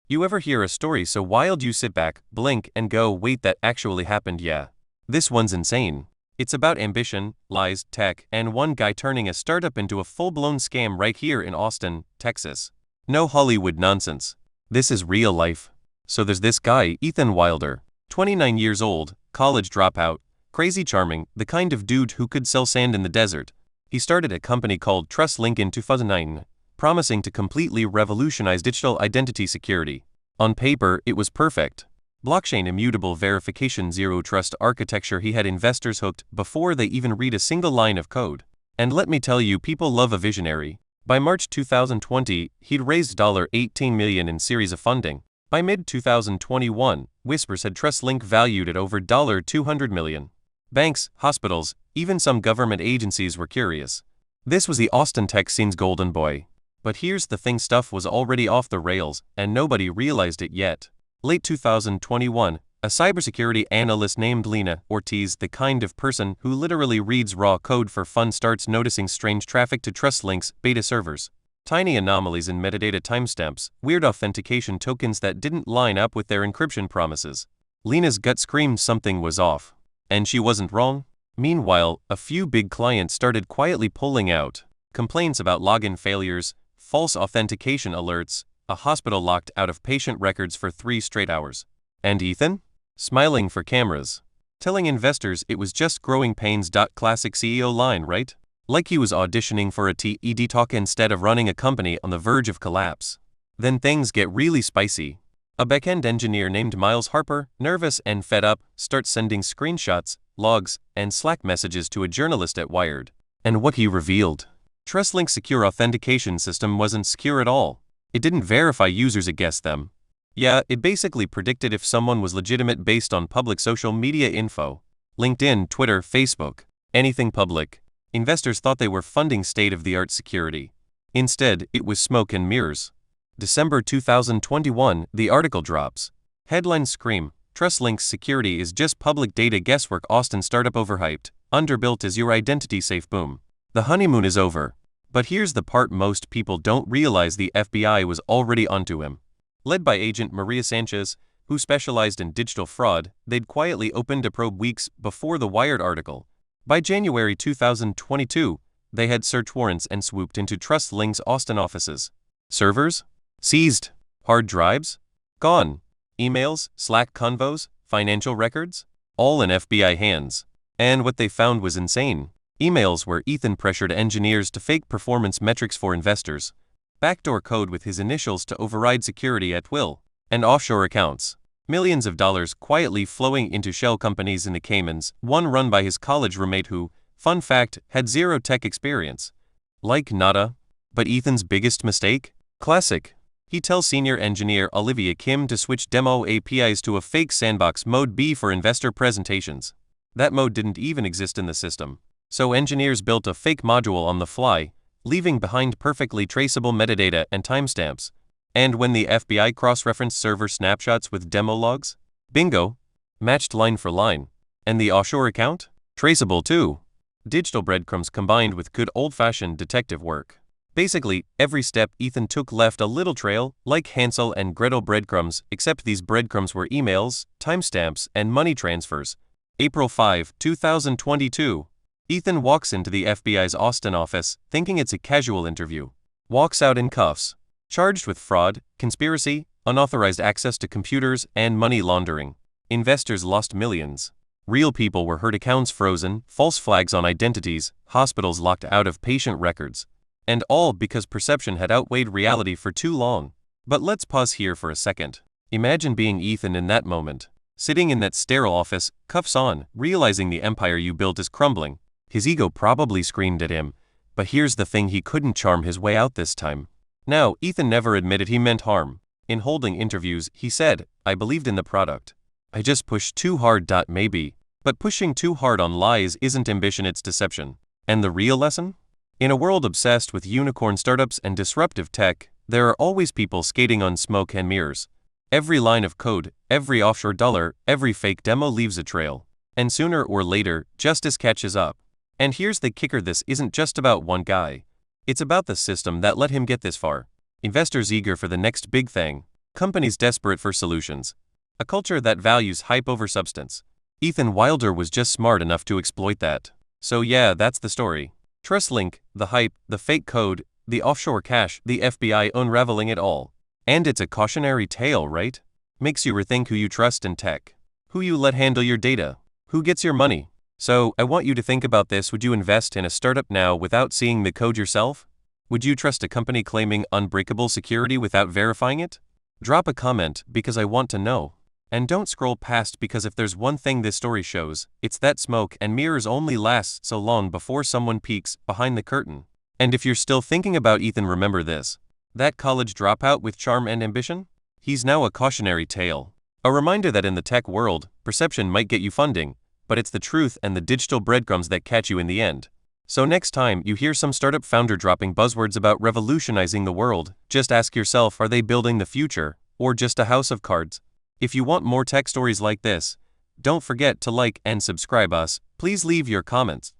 You ever hear a story so wild you sit back, blink, and go, wait, that actually happened? Yeah. This one's insane. It's about ambition, lies, tech, and one guy turning a startup into a full-blown scam right here in Austin, Texas. No Hollywood nonsense. This is real life. So there's this guy, Ethan Wilder, 29 years old, college dropout, crazy charming, the kind of dude who could sell sand in the desert. He started a company called TrustLink in 2009, promising to completely revolutionize digital identity security. On paper, it was perfect. Blockchain immutable verification zero trust architecture. He had investors hooked before they even read a single line of code. And let me tell you, people love a visionary. By March 2020, he'd raised $18 million in series of funding. By mid-2021, whispers had TrustLink valued at over $200 million. Banks, hospitals, even some government agencies were curious. This was the Austin tech scene's golden boy. But here's the thing, stuff was already off the rails, and nobody realized it yet. Late 2021, a cybersecurity analyst named Lena Ortiz, the kind of person who literally reads raw code for fun, starts noticing strange traffic to TrustLink's beta servers. Tiny anomalies in metadata timestamps, weird authentication tokens that didn't line up with their encryption promises. Lena's gut screamed something was off. And she wasn't wrong. Meanwhile, a few big clients started quietly pulling out. Complaints about login failures, false authentication alerts, a hospital locked out of patient records for 3 straight hours. And Ethan? Smiling for cameras. Telling investors it was just growing pains. Classic CEO line, right? Like he was auditioning for a TED talk instead of running a company on the verge of collapse. Then things get really spicy. A backend engineer named Miles Harper, nervous and fed up, starts sending screenshots, logs, and Slack messages to a journalist at Wired. And what he revealed? TrustLink's secure authentication system wasn't secure at all. It didn't verify users, it guessed them. Yeah, it basically predicted if someone was legitimate based on public social media info. LinkedIn, Twitter, Facebook, anything public. Investors thought they were funding state-of-the-art security. Instead, it was smoke and mirrors. December 2021, the article drops. Headlines scream, TrustLink's security is just public data guesswork. Austin startup overhyped, underbuilt as your identity safe. Boom. The honeymoon is over. But here's the part most people don't realize: the FBI was already onto him. Led by Agent Maria Sanchez, who specialized in digital fraud, they'd quietly opened a probe weeks before the Wired article. By January 2022, they had search warrants and swooped into TrustLink's Austin offices. Servers? Seized. Hard drives? Gone. Emails, Slack convos, financial records? All in FBI hands. And what they found was insane. Emails where Ethan pressured engineers to fake performance metrics for investors. Backdoor code with his initials to override security at will. And offshore accounts. Millions of dollars quietly flowing into shell companies in the Caymans, one run by his college roommate who, fun fact, had zero tech experience. Like nada. But Ethan's biggest mistake? Classic. He tells senior engineer Olivia Kim to switch demo APIs to a fake sandbox mode B for investor presentations. That mode didn't even exist in the system. So engineers built a fake module on the fly, leaving behind perfectly traceable metadata and timestamps. And when the FBI cross-referenced server snapshots with demo logs, bingo, matched line for line. And the offshore account? Traceable too. Digital breadcrumbs combined with good old-fashioned detective work. Basically, every step Ethan took left a little trail, like Hansel and Gretel breadcrumbs, except these breadcrumbs were emails, timestamps, and money transfers. April 5, 2022. Ethan walks into the FBI's Austin office, thinking it's a casual interview. Walks out in cuffs. Charged with fraud, conspiracy, unauthorized access to computers, and money laundering. Investors lost millions. Real people were hurt, accounts frozen, false flags on identities, hospitals locked out of patient records. And all because perception had outweighed reality for too long. But let's pause here for a second. Imagine being Ethan in that moment. Sitting in that sterile office, cuffs on, realizing the empire you built is crumbling. His ego probably screamed at him. But here's the thing, he couldn't charm his way out this time. Now, Ethan never admitted he meant harm. In holding interviews, he said, "I believed in the product. I just pushed too hard. Maybe. But pushing too hard on lies isn't ambition, it's deception." And the real lesson? In a world obsessed with unicorn startups and disruptive tech, there are always people skating on smoke and mirrors. Every line of code, every offshore dollar, every fake demo leaves a trail. And sooner or later, justice catches up. And here's the kicker, this isn't just about one guy. It's about the system that let him get this far. Investors eager for the next big thing. Companies desperate for solutions. A culture that values hype over substance. Ethan Wilder was just smart enough to exploit that. So yeah, that's the story. TrustLink, the hype, the fake code, the offshore cash, the FBI unraveling it all. And it's a cautionary tale, right? Makes you rethink who you trust in tech. Who you let handle your data. Who gets your money. So, I want you to think about this. Would you invest in a startup now without seeing the code yourself? Would you trust a company claiming unbreakable security without verifying it? Drop a comment because I want to know. And don't scroll past, because if there's one thing this story shows, it's that smoke and mirrors only last so long before someone peeks behind the curtain. And if you're still thinking about Ethan, remember this. That college dropout with charm and ambition? He's now a cautionary tale. A reminder that in the tech world, perception might get you funding, but it's the truth and the digital breadcrumbs that catch you in the end. So next time you hear some startup founder dropping buzzwords about revolutionizing the world, just ask yourself, are they building the future, or just a house of cards? If you want more tech stories like this, don't forget to like and subscribe us. Please leave your comments.